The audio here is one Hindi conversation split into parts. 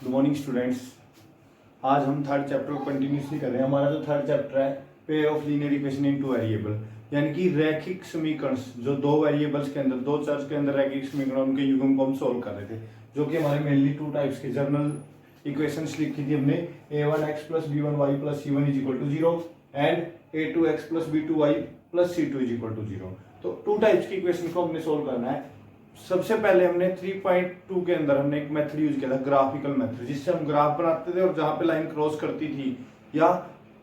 Good morning students. आज हम थर्ड चैप्टर को कंटिन्यूसली कर रहे हैं। हमारा जो थर्ड चैप्टर है pair of linear equation in two variable, यानी कि रैखिक समीकरण जो दो वेरिएबल्स के अंदर, दो चर्स के अंदर रैखिक समीकरण, उनके युग्म को हम सोल्व कर रहे थे, जो कि हमारे मेनली टू टाइप्स के जर्नल इक्वेशंस लिखी थी हमने। a1x plus b1y plus c1 is equal to 0 and a2x plus b2y plus c2 is equal to 0। तो टू टाइप्स की इक्वेशन को हमने सोल्व करना है। सबसे पहले हमने 3.2 के अंदर हमने एक मेथड यूज किया था, ग्राफिकल मेथड, जिससे हम ग्राफ बनाते थे और जहां पे लाइन क्रॉस करती थी या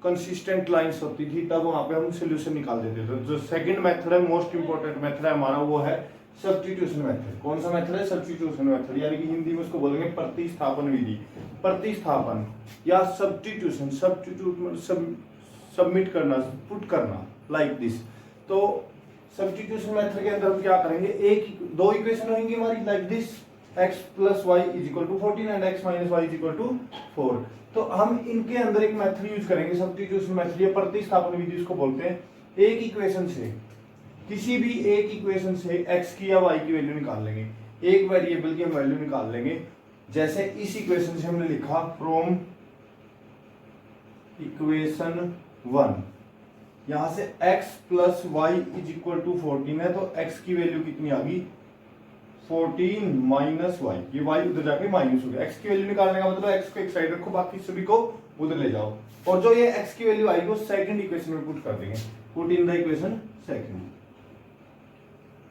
कंसिस्टेंट लाइंस होती थी तब वहां पे हम सोल्यूशन निकाल देते थे। जो सेकंड मेथड है, मोस्ट इंपोर्टेंट मेथड है हमारा, वो है सब्स्टिट्यूशन मेथड। कौन सा मेथड है? सब्स्टिट्यूशन मेथड, यानी कि हिंदी में उसको बोलेंगे प्रतिस्थापन विधि। प्रतिस्थापन या सब्स्टिट्यूशन, सब्स्टिट्यूट सबमिट करना, पुट करना, लाइक दिस। तो सब्स्टिट्यूशन मेथड के अंदर हम क्या करेंगे, दो इक्वेशन होंगी हमारी, like this, x plus y is equal to 14 and x minus y is equal to 4। तो हम इनके अंदर एक मेथड यूज करेंगे, सब्स्टिट्यूशन मेथड या प्रतिस्थापन विधि इसको बोलते हैं। एक इक्वेशन से, किसी भी एक इक्वेशन से x की या y की वैल्यू निकाल लेंगे, एक वेरिएबल की हम वैल्यू निकाल लेंगे। जैसे इस इक्वेशन से हमने लिखा फ्रॉम इक्वेशन 1, यहां से x plus y is equal to 14 है, तो x की वैल्यू कितनी आ गई? 14 माइनस वाई। ये y उधर जाके माइनस हो गया। x की वैल्यू निकालने का मतलब x को एक साइड रखो, बाकी सभी को उधर ले जाओ, और जो ये x की वैल्यू आएगी वो सेकंड इक्वेशन में पुट कर देंगे। Put in the equation second,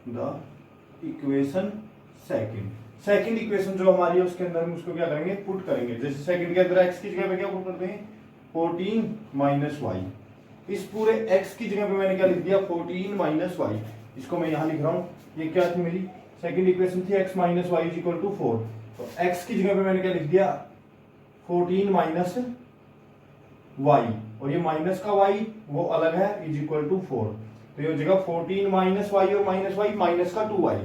the equation second. Second equation जो हमारी है उसके अंदर हम उसको क्या करेंगे? पुट करेंगे। जैसे सेकंड के अंदर x की जगह पे क्या पुट करते हैं? 14 माइनस वाई। इस पूरे x की जगह पे मैंने क्या लिख दिया? 14 माइनस वाई। इसको मैं यहां लिख रहा हूं। ये क्या थी मेरी सेकंड इक्वेशन थी, x minus y is equal to 4। तो x की जगह पे मैंने क्या लिख दिया? 14 माइनस वाई, और ये माइनस का y वो अलग है, इज इक्वल टू 4। तो ये जगह 14 माइनस वाई और माइनस वाई, माइनस का 2y,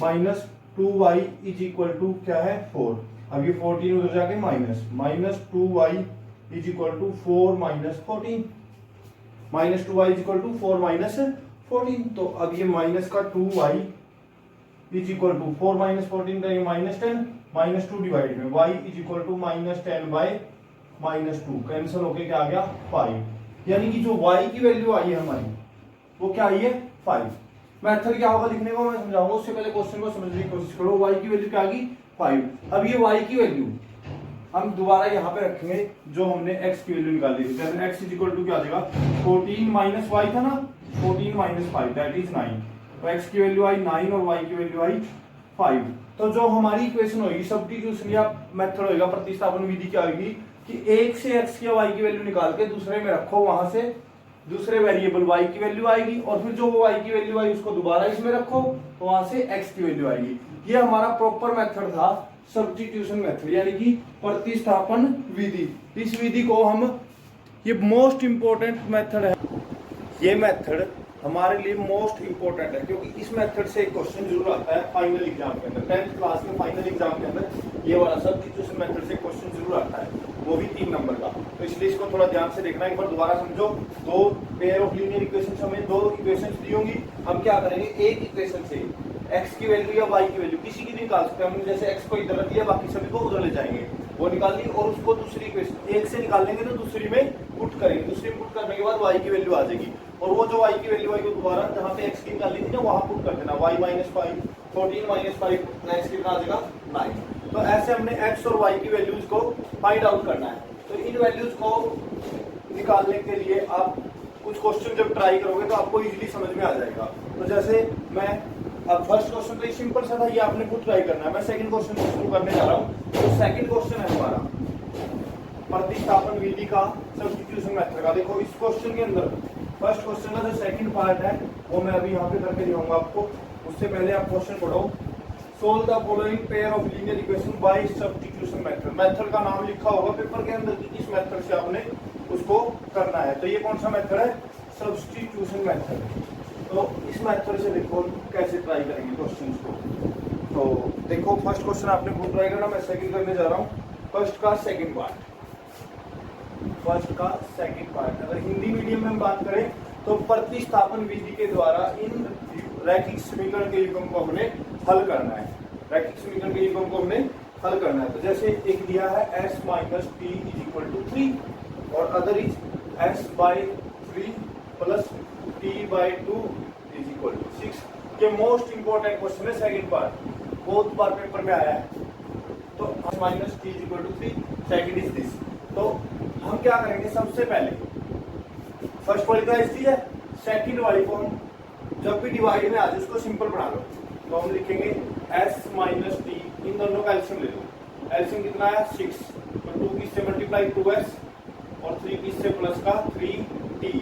minus 2y is equal to क्या है? 4। अब ये 14 उधर जाके minus 2y is equal to 4 minus 14, minus 2y is equal to 4 minus 14। तो अब ये माइनस का 2y is equal to 4 minus 14 का ये माइनस 10, माइनस 2 डिवाइड में y is equal to minus 10 by minus 2, cancel होके क्या आ गया? 5। यानी कि जो y की वैल्यू आई है हमारी वो क्या आई है? 5। मेथड क्या होगा लिखने को मैं समझाऊंगा, उससे पहले क्वेश्चन को समझने की कोशिश करो। y की वैल्यू क्या आ गई? 5। अब ये y की वैल्यू हम दोबारा यहाँ पे रखेंगे जो हमने x की वैल्यू निकाली थी। जैसे x इज इक्वल टू क्या आ जाएगा? 14 माइनस वाई था ना, 14 माइनस 5 दैट इज 9। तो x की वैल्यू आई 9 और y की वैल्यू आई 5। तो जो हमारी इक्वेशन होगी, सब्स्टिट्यूशन या मेथड होगा, प्रतिस्थापन विधि क्या होगी कि एक से x की या y की वैल्यू निकाल के दूसरे में रखो, वहां से दूसरे वेरिएबल y की वैल्यू आएगी, और फिर जो y की वैल्यू आई उसको दोबारा इसमें रखो, तो वहां से x की वैल्यू आएगी। ये हमारा प्रॉपर मेथड था, सब्स्टिट्यूशन मेथड, यानी कि प्रतिस्थापन विधि। इस विधि को हम, ये मोस्ट इंपोर्टेंट मेथड है, ये मेथड हमारे लिए मोस्ट इंपोर्टेंट है, क्योंकि इस मेथड से एक क्वेश्चन जरूर आता है फाइनल एग्जाम के अंदर। 10th क्लास में फाइनल एग्जाम के अंदर ये वाला सब्स्टिट्यूशन मेथड से क्वेश्चन जरूर आता है, वो भी 3 नंबर का। तो इसलिए इसको थोड़ा ध्यान से देखना, एक बार दोबारा समझो। दो पेयर ऑफ लीनियर इक्वेशन, हमें दो इक्वेशन दी होंगी, हम क्या करेंगे? एक इक्वेशन से x की वैल्यू या y की वैल्यू किसी की भी निकाल सकते हैं। हमने जैसे x को इधर रख दिया, बाकी सभी को उधर ले जाएंगे, वो निकाल ली, और उसको दूसरी इक्वेशन एक से निकाल लेंगे तो दूसरी में पुट करेंगे। दूसरी में पुट करने के बाद y की वैल्यू आ जाएगी, और वो जो y की वैल्यू आएगी दोबारा जहां पे x की निकाली थी ना, वहां पुट कर देना। y माइनस 5, 14 माइनस 5, x कितना आ जाएगा? 9। तो ऐसे हमने x और y की वैल्यूज को फाइंड आउट करना है। तो इन वैल्यूज को निकालने के लिए आप कुछ क्वेश्चन जब ट्राई करोगे तो आपको इजीली समझ में आ जाएगा। तो जैसे मैं अब फर्स्ट क्वेश्चन तो सिंपल सा था, ये आपने खुद ट्राई करना है। मैं सेकंड क्वेश्चन से शुरू करने जा रहा हूँ। तो सेकंड क्वेश्चन है हमारा प्रतिस्थापन विधि का, सब्स्टिट्यूशन मेथड का। देखो इस क्वेश्चन के अंदर फर्स्ट क्वेश्चन का जो सेकंड पार्ट है वो मैं अभी यहाँ पे करके दिखाऊंगा आपको। उससे पहले आप क्वेश्चन पढ़ो। Solve the following pair of linear equation by substitution method. Method का नाम लिखा होगा पेपर के अंदर कि किस मेथड से आपने उसको करना है। तो ये कौन सा मेथड है? Substitution method. तो इस मेथड से देखो कैसे ट्राई करेंगे क्वेश्चंस को। तो देखो फर्स्ट क्वेश्चन आपने खुद ट्राई करना, मैं सेकंड करने जा रहा हूँ। फर्स्ट का सेकंड पार्ट अगर हिंदी मीडियम में हम बात करें तो प्रतिस्थापन विधि के द्वारा इन रैखिक समीकरण के युग्म को हमने हल करना है। रैखिक समीकरण के युग्म को हमने हल करना है। तो जैसे एक दिया है s minus t is equal to 3 और other is s by 3 plus t by 2 is equal to 6। ये मोस्ट इंपॉर्टेंट क्वेश्चन है, सेकंड पार्ट, बहुत बार पेपर में आया है। तो s minus t is equal to 3, second is this. तो हम क्या करेंगे, सबसे पहले फर्स्ट वाली का एस है, सेकंड वाली को हम जब भी डिवाइड में आ जाए उसको सिंपल बना लो। तो हम लिखेंगे s माइनस टी, इन दोनों का एलसीएम ले लो। एलसीएम कितना है 6, तो 2 की से मल्टीप्लाई 2s और 3 की से प्लस का 3t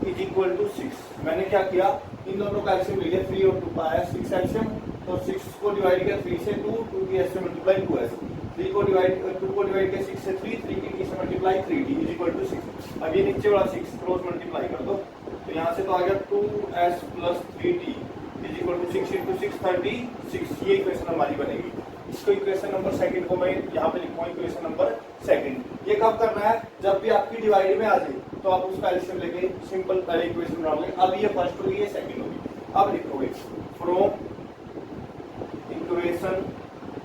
इज इक्वल टू 6। मैंने क्या किया, इन दोनों का एलसीएम ले लिया, 3 और 2 का आया 6 एलसीएम। तो 6 को डिवाइड किया 3 से 2 की s से मल्टीप्लाई 2s, 2 को डिवाइड किया 6 से 3 की t से multiply 3t is equal to 6। अब ये नीचे वाला 6 क्रॉस मल्टीप्लाई कर दो, तो यहाँ से तो आ गया 2s plus 3t is equal to 6 into 6 36। ये इक्वेशन हमारी बनेगी। इसको इक्वेशन नंबर सेकंड को मैं यहाँ पे लिखूंगा, इक्वेशन नंबर सेकंड। ये कब करना है, जब भी आपकी डिवाइड में आ जाए तो आप उसका एलसीएम लेके सिंपल पहले इक्वेशन बनाओगे। अब ये फर्स्ट होगी, ये सेकंड होगी। अब लिखोगे फ्रॉम इक्वेशन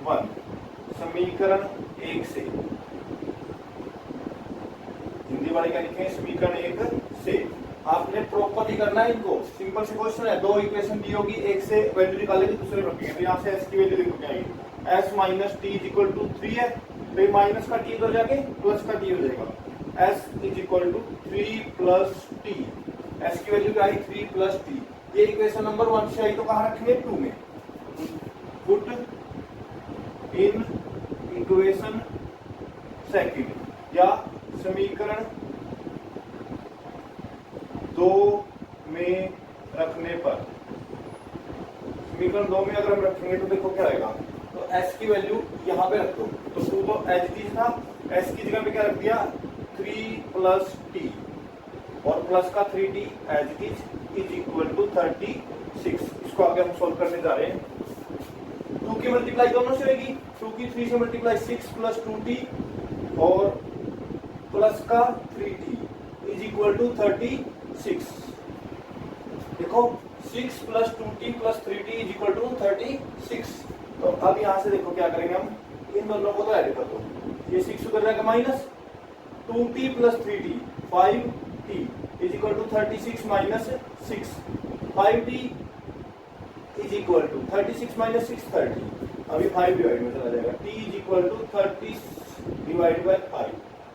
1, समीकरण 1 से, हिंदी वाले क्या लिखे, समीकरण 1 से। आपने प्रॉपर्ली करना है इनको, सिंपल से क्वेश्चन है। 2 इक्वेशन दी होगी, एक से वैल्यू निकालेंगे, दूसरे रखेंगे। तो यहाँ से s की वैल्यू देखो क्या आएगी, s minus t is equal to 3 है, तो ये माइनस का t इधर जाके प्लस का t हो जाएगा। s is equal to 3 plus t, s की वैल्यू क्या आई 3 प्लस टी। ये इक्वेशन नंबर 1 से आई, तो कहाँ रखेंगे 2 में। पुट इन इक्वेशन सेकंड या समीकरण 2 में रखने पर, समीकरण 2 में अगर हम रखेंगे तो देखो क्या आएगा। तो s की वैल्यू यहाँ पे रख दो, तो 2 तो एज इट इज था, s की जगह पे क्या रख दिया 3 प्लस टी और प्लस का 3t as it is equal to 36। इसको आगे हम सोल्व करने जा रहे हैं। 2 की मल्टीप्लाई दोनों से होगी, 2 की 3 से मल्टीप्लाई 6 प्लस 2t और प्लस का 3t इज इक्वल टू 36। देखो 6 plus 2t plus 3t is equal to 36। तो अब यहाँ से देखो क्या करेंगे हम, इन दोनों को तो ऐड कर दो, ये 6 उधर जाएगा minus 2t plus 3t 5t is equal to 36 minus 6, 5t is equal to 36 minus 6 30। अभी 5 डिवाइड में चला जाएगा, t is equal to 30 divide by 5,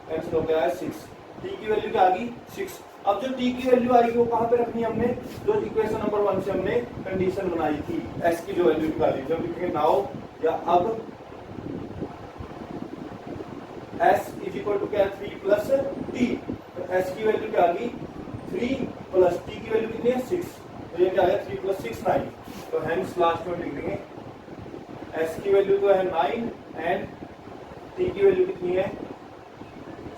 cancel हो गया है 6। t की वैल्यू क्या आ गई 6। अब जो t की वैल्यू आएगी वो कहाँ पे रखनी है हमने, जो इक्वेशन नंबर 1 से हमने कंडीशन बनाई थी, s की जो वैल्यू निकाली, जब लिखेंगे नाउ या अब s इज इक्वल टू क्या 3 प्लस t, तो s की वैल्यू क्या आ गई 3 प्लस t की वैल्यू कितनी है 6, तो ये क्या है 3 प्लस 6 9। तो हेंस लास्ट में लिख देंगे s की वैल्यू तो है 9 एंड t की वैल्यू कितनी है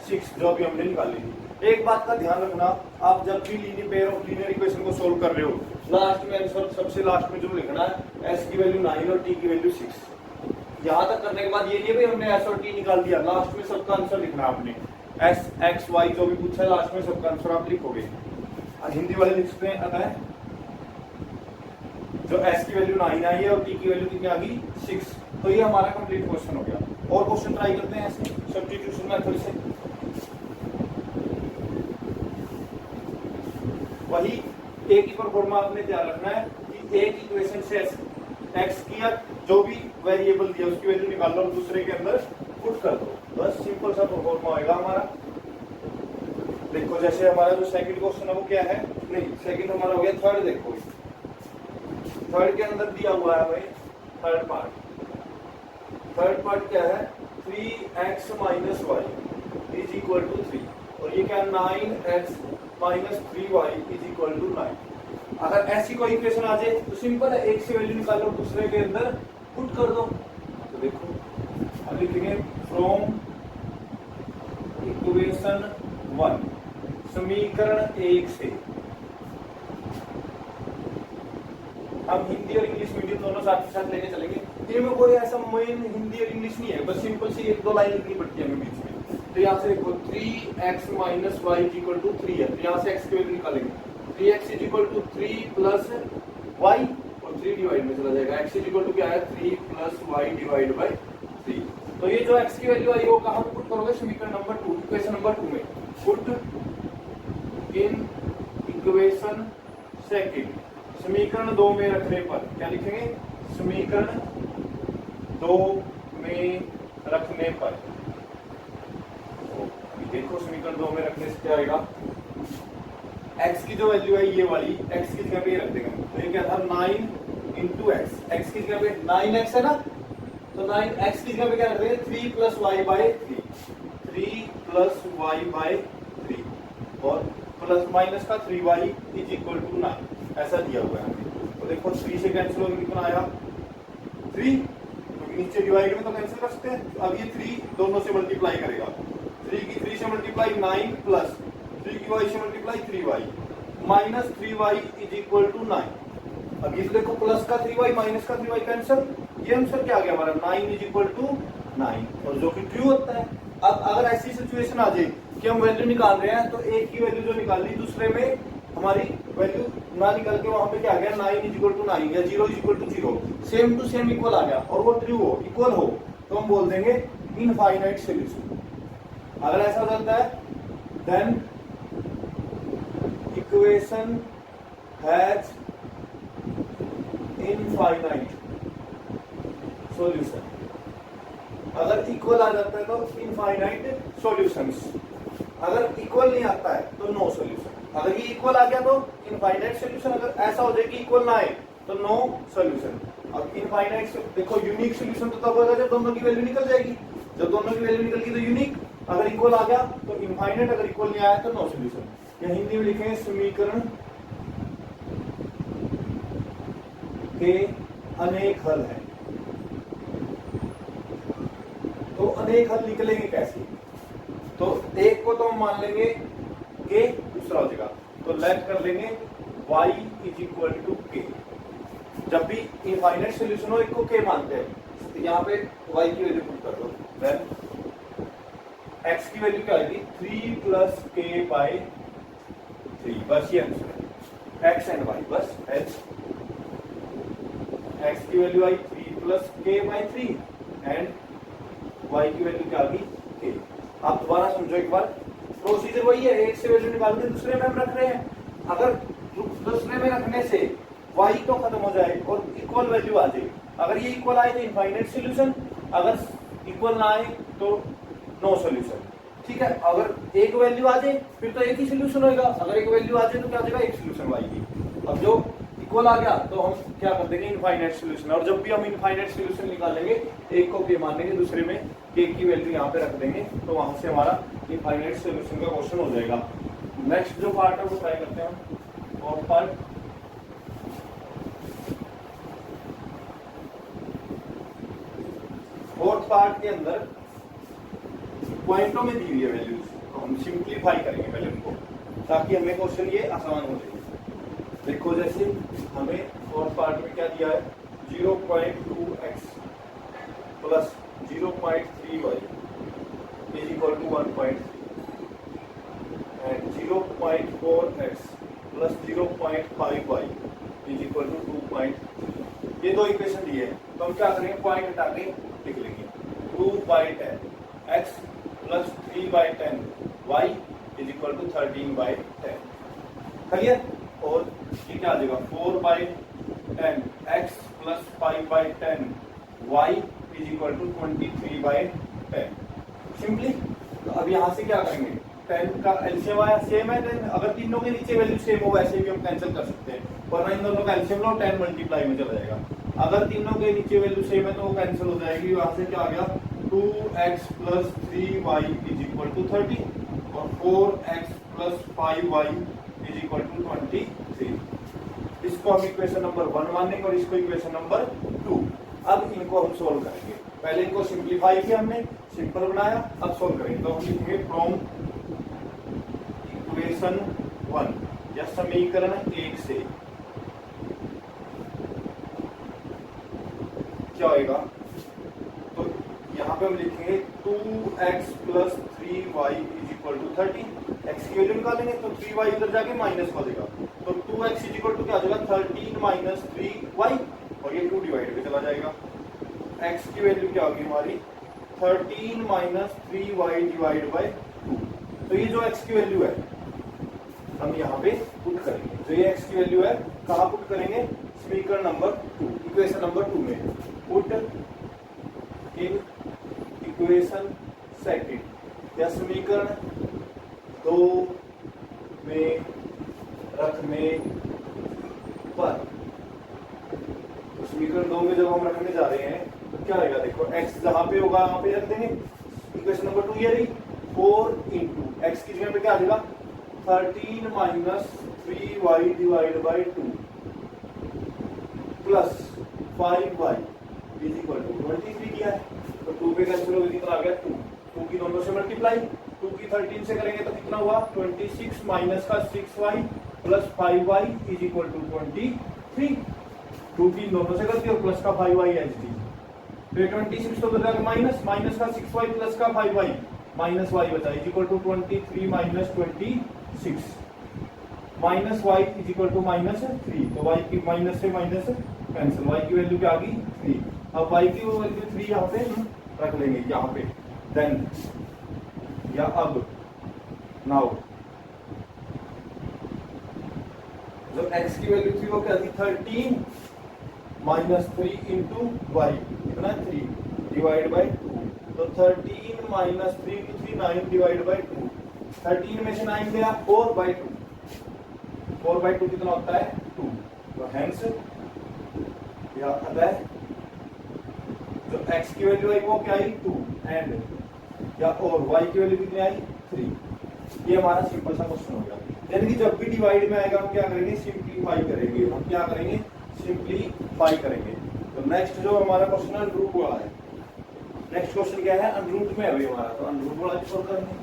6, जो अभी हमने निकाली थी। एक बात का ध्यान रखना, आप जब भी linear pair of linear equation को सोल्व कर रहे हो, लास्ट में आंसर सबसे लास्ट में जो लिखना है s की वैल्यू 9 और t की वैल्यू 6। यहाँ तक करने के बाद ये नहीं भाई हमने s और t निकाल दिया, लास्ट में सबका आंसर लिखना है आपने। s x y जो भी पूछा है लास्ट में सबका आंसर आप लिखोगे। हिंदी वाले लिखते हैं अतः जो s की वैल्यू 9 आई है और t की वैल्यू कितनी आ गई 6। तो ये हमारा कंप्लीट क्वेश्चन हो गया। और क्वेश्चन ट्राई करते हैं ऐसे सब्स्टिट्यूशन मेथड से। वही एक ही परफॉर्मा आपने ध्यान रखना है कि एक इक्वेशन से x की या जो भी वेरिएबल दिया उसकी वैल्यू निकाल लो और दूसरे के अंदर पुट कर दो, बस सिंपल सा परफॉर्मा होगा हमारा। देखो जैसे हमारा जो सेकंड क्वेश्चन है वो क्या है, नहीं सेकंड हमारा हो गया, थर्ड देखो, थर्ड के अंदर दिया हुआ है भाई थर्ड पार्ट क्या है 3x minus y is equal to 3 और ये क्या 9x minus 3y is equal to 9। अगर ऐसी कोई इक्वेशन आ जाए तो सिंपल है, एक से वैल्यू निकालो दूसरे के अंदर पुट कर दो। तो देखो अब लिखेंगे फ्रॉम इक्वेशन 1, समीकरण 1 से। हम हिंदी और इंग्लिश मीडियम दोनों साथ साथ लेके चलेंगे, इनमें कोई ऐसा मेन हिंदी और इंग्लिश नहीं है, बस सिंपल सी 1-2 लाइन लिखनी पड़ती है हमें बीच में। तो यहाँ से देखो 3x minus y is equal to 3 है, तो यहाँ से x की वैल्यू निकालेंगे 3x is equal to 3 plus y और 3 डिवाइड में चला जाएगा, x इज इक्वल टू क्या है 3 प्लस वाई डिवाइड बाई 3। तो ये जो x की वैल्यू आई वो कहां पे पुट करोगे, समीकरण नंबर 2, इक्वेशन नंबर 2 में। पुट इन इक्वेशन सेकंड, समीकरण 2 में रखने पर क्या लिखेंगे, समीकरण 2 में रखने पर। तो अभी देखो समीकरण 2 में रखने से क्या आएगा, x की जो वैल्यू है ये वाली, x की जगह पे रख देंगे। तो ये क्या था 9 इंटू एक्स, एक्स की जगह पे 9x है ना, तो 9x की जगह पे क्या रख देंगे 3 plus y by 3, 3 plus y by 3 और प्लस माइनस का 3y इज इक्वल टू 9, ऐसा दिया हुआ है हमें। तो देखो 3 से कैंसिल होकर कितना आया 3, तो नीचे डिवाइड में तो कैंसिल कर सकते हैं। अब ये 3 दोनों से मल्टीप्लाई करेगा, 3 की 3 से मल्टीप्लाई 9 प्लस 3 की y से multiply 3y minus 3y is equal to 9। अब ये तो देखो प्लस का 3y माइनस का 3y कैंसिल, ये आंसर क्या आ गया हमारा 9 इज इक्वल टू 9, और जो कि ट्रू होता है। अब अगर ऐसी सिचुएशन आ जाए कि हम वैल्यू निकाल रहे हैं, तो एक की वैल्यू जो निकाली दूसरे में हमारी वैल्यू ना निकल के वहां पे क्या आ गया 9 इज इक्वल टू 9 या 0 is equal to 0, same to same equal आ गया और वो ट्रू हो, इक्वल हो, तो हम बोल देंगे इनफाइनाइट सॉल्यूशन। अगर ऐसा हो जाता है then equation has infinite solution. अगर इक्वल आ जाता है तो इनफाइनाइट सॉल्यूशंस, अगर इक्वल नहीं आता है तो नो सॉल्यूशन। अगर ये इक्वल आ गया तो इनफाइनाइट सॉल्यूशन, अगर ऐसा हो जाए कि इक्वल ना आए तो नो सॉल्यूशन। अब इनफाइनाइट देखो यूनिक सॉल्यूशन तो तब होगा जब दोनों की वैल्यू निकल जाएगी, जब दोनों की वैल्यू निकल गई तो यूनिक, अगर इक्वल आ गया तो इनफाइनाइट, अगर इक्वल नहीं आया तो नो सॉल्यूशन। या हिंदी में लिखेंगे समीकरण के अनेक हल है। तो अनेक हल निकलेंगे कैसे, तो एक को तो हम मान लेंगे के, दूसरा हो जाएगा तो लेट कर लेंगे y इज इक्वल टू के। जब भी इनफाइनाइट सॉल्यूशन हो एक को के मानते हैं, तो यहाँ पे y की वैल्यू पुट कर दो, देन x की वैल्यू क्या आएगी 3 प्लस के बाई 3, बस ये आंसर है x एंड y, बस x की वैल्यू आई 3 प्लस के बाई 3 एंड y की वैल्यू क्या आ गई के। आप दोबारा समझो एक बार, प्रोसीजर वही है, एक से वैल्यू निकाल के दूसरे में हम रख रहे हैं। अगर दूसरे में रखने से y तो खत्म हो जाए और इक्वल वैल्यू आ जाए। अगर ये इक्वल आए तो इनफाइनाइट सॉल्यूशन, अगर इक्वल ना आए तो नो सॉल्यूशन। ठीक है, अगर एक वैल्यू आ जाए फिर तो एक ही सॉल्यूशन होगा, अगर एक वैल्यू आ जाए तो क्या हो जाएगा एक सॉल्यूशन y की। अब जो इक्वल आ गया तो हम क्या कर देंगे इनफाइनाइट सॉल्यूशन, और जब भी हम इनफाइनाइट सॉल्यूशन निकालेंगे एक को के मान लेंगे, दूसरे में के की वैल्यू यहाँ पे रख देंगे, तो वहां से हमारा इनफाइनाइट सॉल्यूशन का क्वेश्चन हो जाएगा। नेक्स्ट जो पार्ट है वो ट्राई करते हैं हम, और पार्ट फोर्थ पार्ट के अंदर पॉइंटों में दी हुई है वैल्यूज, तो हम सिंप्लीफाई करेंगे पहले उनको, ताकि हमें क्वेश्चन ये आसान हो जाए। देखो जैसे हमें फोर्थ पार्ट में क्या दिया है 0.2x plus 0.3y is equal to 1.3 and 0.4x plus 0.5y is equal to 2.3। ये दो इक्वेशन दिए हैं, तो हम क्या करेंगे पॉइंट हटा के लिख लेंगे 2/10 x plus 3/10 y is equal to 13/10। Clear, और ये क्या आ जाएगा 4/10 x plus 5/10 y is equal to 23/10। Simply तो अब यहाँ से क्या करेंगे 10 का एलसीएम आया, सेम है 10, अगर तीनों के नीचे वैल्यू सेम हो वैसे भी हम कैंसिल कर सकते हैं, वरना इन दोनों का एलसीएम लो 10 मल्टीप्लाई में चला जाएगा। अगर तीनों के नीचे वैल्यू सेम है तो वो कैंसिल हो जाएगी, वहां से क्या आ गया 2x plus 3y is equal to 30 और 4x plus 5y is equal to 23। इसको हम इक्वेशन नंबर 1 मानेंगे और इसको इक्वेशन नंबर 2। अब इनको हम सोल्व करेंगे, पहले इनको सिंप्लीफाई किया हमने, सिंपल बनाया, अब सोल्व करेंगे। तो हम लिखेंगे फ्रॉम इक्वेशन 1 या समीकरण 1 से क्या होगा, तो यहाँ पे हम लिखेंगे 2x plus 3y is equal to 30। x की वैल्यू निकालेंगे तो 3y इधर जाके माइनस हो जाएगा, तो 2x इज इक्वल टू क्या हो जाएगा 13 माइनस 3y, और ये 2 डिवाइड पे चला जाएगा। x की वैल्यू क्या होगी हमारी 13 माइनस 3y डिवाइड बाय 2। तो ये जो x की वैल्यू है हम यहाँ पे पुट करेंगे। जो ये x की वैल्यू है कहाँ पुट करेंगे? समीकरण नंबर 2, इक्वेशन नंबर 2 में पुट इन इक्वेशन सेकंड या समीकरण 2 में रखने पर। तो समीकरण 2 में जब हम रखने जा रहे हैं तो क्या आएगा? देखो x जहां पे होगा वहां पे रख देंगे। इक्वेशन नंबर 2 ये रही, 4 इंटू एक्स की जगह पे क्या आ जाएगा? 13 minus 3y divide by 2 plus 5y is equal to 23 किया है। तो 2 पे कैंसिल होगा, कितना आ गया? 2। 2 की दोनों से मल्टीप्लाई, 2 की 13 से करेंगे तो कितना हुआ? 26 माइनस का 6y plus 5y is equal to 23। 2 की दोनों से करती है और प्लस का 5y एच डी। तो ये 26 तो बदला माइनस, माइनस का 6y प्लस का 5y माइनस y बचा is equal to 23 minus 26 minus y is equal to minus 3। तो y की माइनस से माइनस कैंसिल, y की वैल्यू क्या आ गई? 3। अब y की वैल्यू 3 यहाँ पे रख लेंगे यहाँ पे। देन या अब नाउ जो x की वैल्यू थी वो क्या थी? 13 माइनस 3 इंटू वाई कितना? 3 डिवाइड बाई 2। तो 13 माइनस 3 टू 3 9 डिवाइड बाई 2। 13 में से 9 गया 4 बाई 2। 4 बाई 2 कितना होता है? 2। तो हेंस या अतः जो x की वैल्यू आई वो क्या आई? 2 एंड या और y की वैल्यू कितनी आई? 3। ये हमारा सिंपल सा क्वेश्चन हो गया। यानी कि जब भी डिवाइड में आएगा हम क्या करेंगे? सिंप्लीफाई करेंगे। हम क्या करेंगे? सिंप्लीफाई करेंगे। तो नेक्स्ट जो हमारा क्वेश्चन है रूट वाला है। नेक्स्ट क्वेश्चन क्या है? अनरूट में अभी हमारा, तो अनरूट वाला भी सॉल्व करेंगे।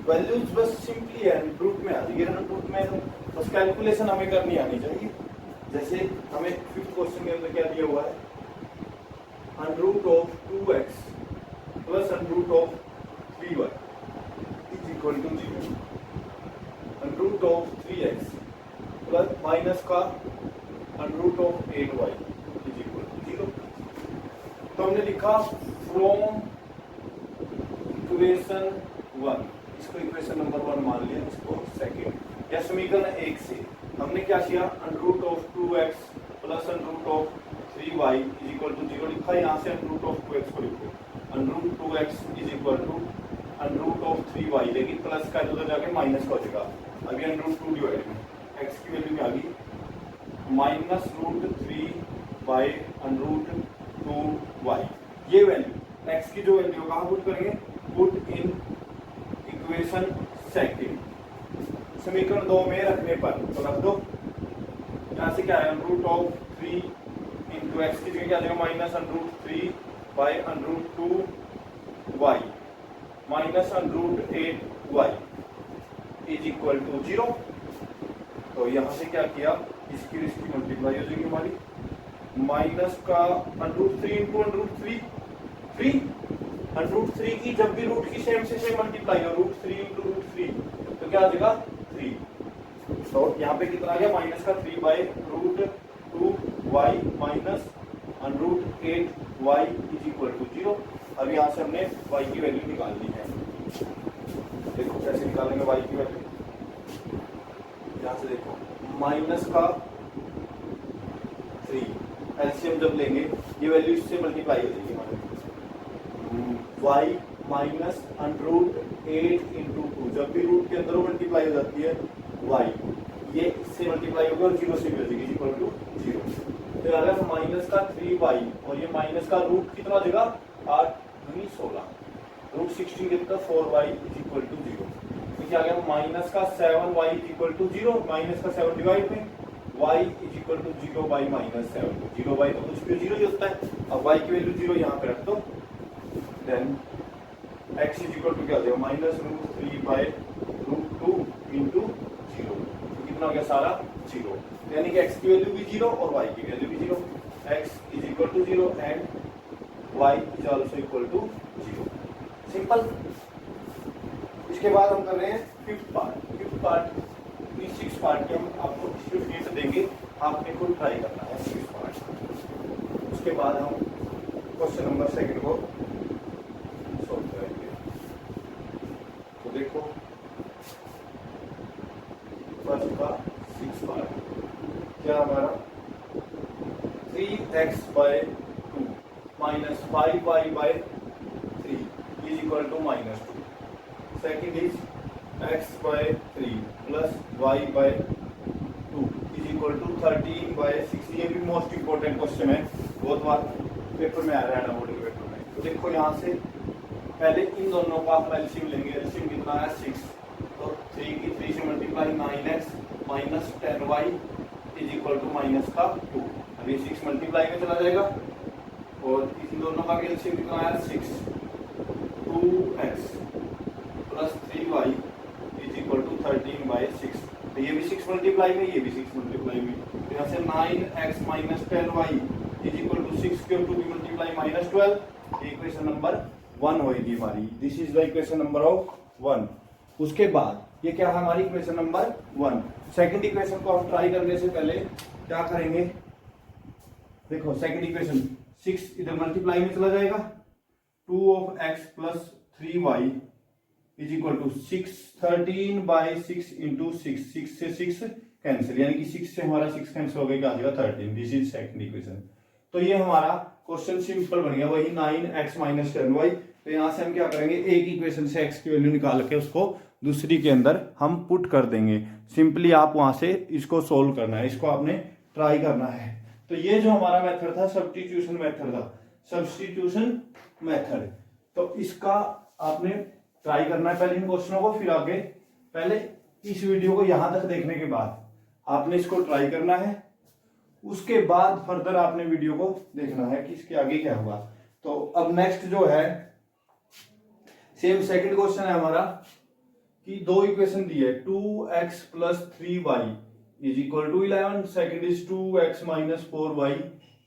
वैल्यूज बस सिंपली है, रूट में आ जाएगी। रूट में बस कैलकुलेशन हमें करनी आनी चाहिए। जैसे हमें 5th क्वेश्चन के अंदर क्या दिया हुआ है? Underroot of 2x plus under root of 3y is equal to 0। Underroot of 3x plus minus का underroot of 8y is equal to 0। तो हमने लिखा फ्रॉम इक्वेशन 1, इसको इक्वेशन नंबर 1 मान लिया, इसको सेकंड या समीकरण 1 से हमने क्या किया? Under root of 2x plus under root of 3y is equal to 0 लिखा। यहाँ से अंडरूट ऑफ 2x को लिखो, under root 2x is equal to under root of 3y, लेकिन प्लस का उधर जाके माइनस का हो जाएगा। अभी अंडरूट 2 डिवाइड में x की वैल्यू क्या आ गई? Minus root 3 by under root 2y। ये वैल्यू x की जो वैल्यू कहाँ पुट करेंगे? पुट इन इक्वेशन सेकंड, समीकरण 2 में रखने पर। तो रख दो, यहाँ से क्या है? अंडरूट ऑफ 3 इंटू एक्स की जगह क्या आ जाएगा? Minus under root 3 by under root 2y minus under root 8y is equal to 0। तो यहाँ से क्या किया? इसकी मल्टीप्लाई हो जाएगी हमारी, माइनस का अंडरूट 3 इंटू अंडरूट 3 अंडरूट 3 की जब भी रूट की सेम से सेम मल्टीप्लाई हो, रूट 3 इंटू रूट 3 तो क्या आ जाएगा? 3। तो यहाँ पे कितना आ गया? माइनस का 3 by root 2y minus under root 8y is equal to 0। अब यहाँ से हमने y की वैल्यू निकालनी है। देखो कैसे निकालेंगे y की वैल्यू? यहाँ से देखो, माइनस का 3 एलसीएम जब लेंगे ये वैल्यू इससे मल्टीप्लाई हो जाएगी हमारे y माइनस अंडरूट 8 इंटू 2। जब भी रूट के अंदर मल्टीप्लाई हो जाती है y, ये इससे मल्टीप्लाई होगा और 0 से भी हो जाएगी इक्वल टू 0। तो अगर माइनस का 3y और ये माइनस का रूट कितना हो जाएगा? 8 दूनी 16, रूट 16 कितना? 4y is equal to 0। तो क्या आ गया? माइनस का 7y is equal to 0, minus का 7 डिवाइड में y is equal to 0 by minus 7। 0 by तो कुछ भी 0 ही होता है। अब y की वैल्यू 0 यहाँ पे रख दो, then x is equal to क्या हो जाएगा? Minus root 3 by root 2 into 0। तो कितना हो गया? सारा 0। यानी कि x की वैल्यू भी 0 और y की वैल्यू भी 0। x is equal to 0 and y is also equal to 0। Simple. इसके बाद हम कर रहे हैं फिफ्थ पार्ट। इस पार्ट के हम आपको हिंट देंगे, आपने खुद ट्राई करना है इस पार्ट। उसके बाद हम क्वेश्चन नंबर सेकंड को सॉल्व करेंगे। तो देखो फर्स्ट का 6 पार्ट क्या हमारा 3x/2 minus 5y/3 is equal to -2. Second is x/3 plus y/2 is equal to 13/6। ये भी मोस्ट इंपॉर्टेंट क्वेश्चन है, बहुत बार पेपर में आ रहा है ना, बोर्ड के पेपर में। तो देखो यहाँ से पहले इन दोनों का हम एलसीएम लेंगे। एलसीएम कितना है 6, तो 3 की 3 से multiply 9x minus 10y is equal to minus का 2। अब ये 6 मल्टीप्लाई में चला जाएगा और इन दोनों का एलसीएम कितना है 6, 2x plus 3y is equal to 13/6। तो ये भी 6 मल्टीप्लाई में, ये भी 6 मल्टीप्लाई में। तो यहाँ से 9x minus 10y is equal to 6 के 2 की मल्टीप्लाई -12। इक्वेशन नंबर 1 होगी हमारी। This is the equation number of 1। उसके बाद ये क्या है हमारी इक्वेशन नंबर 1। सेकंड इक्वेशन को हम ट्राई करने से पहले क्या करेंगे, देखो सेकंड इक्वेशन 6 इधर मल्टीप्लाई में चला जाएगा, 2x plus 3y is equal to 6, 13/6 into 6, 6 से 6 कैंसिल, यानी कि 6 से हमारा 6 कैंसिल हो गया, क्या आ जाएगा 13। This is second equation. तो ये हमारा क्वेश्चन सिंपल बन गया, वही 9x माइनस 10y। तो यहाँ से हम क्या करेंगे, एक इक्वेशन से x की वैल्यू निकाल के उसको दूसरी के अंदर हम पुट कर देंगे। सिंपली आप वहां से इसको सोल्व करना है, इसको आपने ट्राई करना है। तो ये जो हमारा मेथड था सब्स्टिट्यूशन मेथड था, सब्स्टिट्यूशन मेथड। तो इसका आपने ट्राई करना है पहले इन क्वेश्चनों को, फिर आगे पहले इस वीडियो को यहां तक देखने के बाद आपने इसको ट्राई करना है। उसके बाद फर्दर आपने वीडियो को देखना है कि इसके आगे क्या हुआ। तो अब नेक्स्ट जो है सेम सेकंड क्वेश्चन है हमारा कि दो इक्वेशन दी है, 2x plus 3y is equal to 11। Second is 2x minus 4y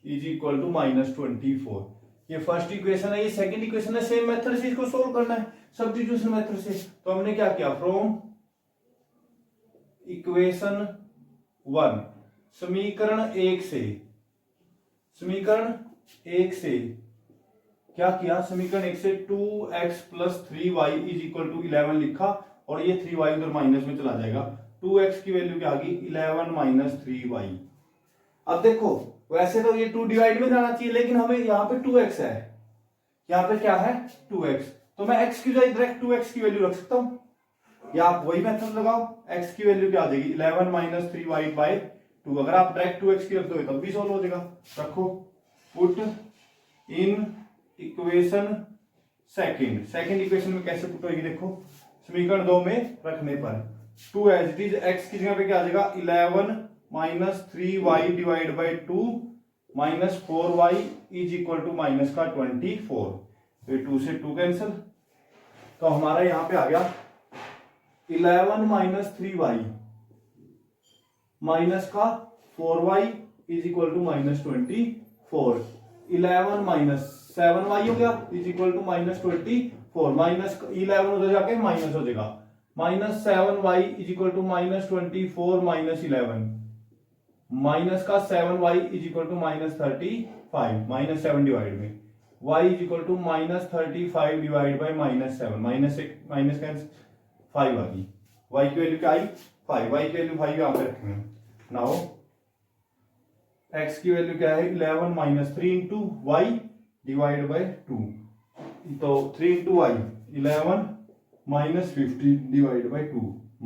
is equal to -24। ये फर्स्ट इक्वेशन है, ये सेकंड इक्वेशन है। सेम मेथड से इसको सोल्व करना है, सब्स्टिट्यूशन मेथड से। तो हमने क्या किया, फ्रॉम इक्वेशन 1 समीकरण 1 से, समीकरण 1 से क्या किया, समीकरण 1 से 2x plus 3y is equal to 11 लिखा, और ये 3y उधर माइनस में चला जाएगा। 2x की वैल्यू क्या आ गई, 11 माइनस 3y। अब देखो वैसे तो ये 2 डिवाइड में जाना चाहिए, लेकिन हमें यहाँ पे 2x है, यहाँ पे क्या है 2x। तो मैं x की जगह डायरेक्ट 2x की वैल्यू रख सकता हूँ, या आप वही मेथड लगाओ, x की वैल्यू क्या आ जाएगी 11 माइनस 3y/2। अगर आप डायरेक्ट 2x की रख दोगे तब भी सॉल्व हो जाएगा। रखो, put in equation second. Second equation में कैसे पुट होगी, देखो समीकरण 2 में रखने पर 2 एज इट इज, x की जगह पे क्या आ जाएगा 11 minus 3y divide by 2 minus 4y is equal to minus का 24। तो 2 से 2 कैंसिल, तो हमारा यहां पे आ गया 11 माइनस 3y माइनस का 4y is equal to -24। 11 minus 7y हो गया इज इक्वल टू -24। माइनस 11 उधर जाके माइनस हो जाएगा, -7y is equal to -24 minus 11, minus का 7y is equal to -35, -7 divide में y is equal to -35 divide by -7, minus का 5 आ गई। y की वैल्यू क्या आई 5, y की वैल्यू 5 यहां पे रखेंगे। नाउ x की वैल्यू क्या है 11 minus 3 into y divide by 2, तो 3 into y 11 minus 50 divide by 2,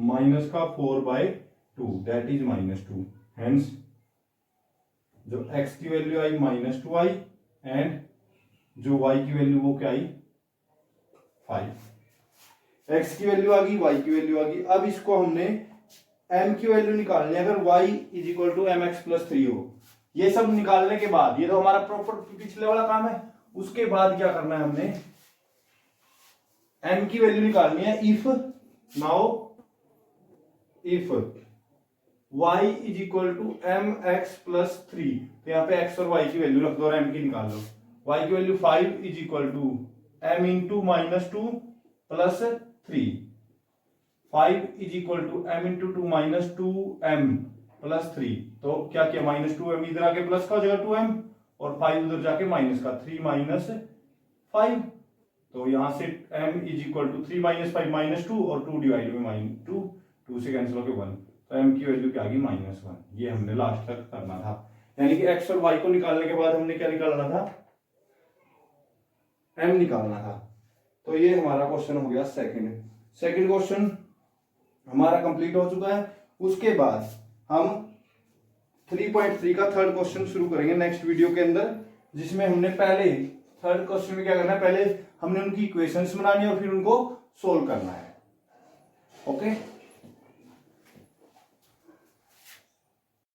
minus का 4/2 दैट इज -2। हेंस जो x की वैल्यू आई -2 आई, एंड जो y की वैल्यू वो क्या आई 5। x की वैल्यू आ गई, y की वैल्यू आ गई। अब इसको हमने m की वैल्यू निकालनी है, अगर y is equal to mx plus 3 हो। ये सब निकालने के बाद, ये तो हमारा प्रॉपर पिछले वाला काम है, उसके बाद क्या करना है हमने m की वैल्यू निकालनी है। If now if y is equal to mx plus 3, तो यहाँ पे x और y की वैल्यू रख दो और m की निकाल लो। y की value 5 is equal to m into -2 plus 3, 5 is equal to m into two minus 2m plus 3। तो क्या किया, माइनस 2m इधर आके प्लस का हो जाएगा 2m, और 5 उधर जाके माइनस का, 3 माइनस 5। तो यहां से m is equal to 3 minus 5 minus 2, और 2 डिवाइड में माइनस 2, 2 से कैंसिल होकर 1। तो m की वैल्यू क्या आ गई, -1। ये हमने लास्ट तक करना था, यानी कि x और y को निकालने के बाद हमने क्या निकालना था, m निकालना था। तो ये हमारा क्वेश्चन हो गया सेकंड क्वेश्चन हमारा कंप्लीट हो चुका है। उसके बाद हम 3.3 का थर्ड क्वेश्चन शुरू करेंगे नेक्स्ट वीडियो के अंदर, जिसमें हमने पहले थर्ड क्वेश्चन में क्या करना है, पहले हमने उनकी इक्वेशंस बनानी है और फिर उनको सोल्व करना है। ओके।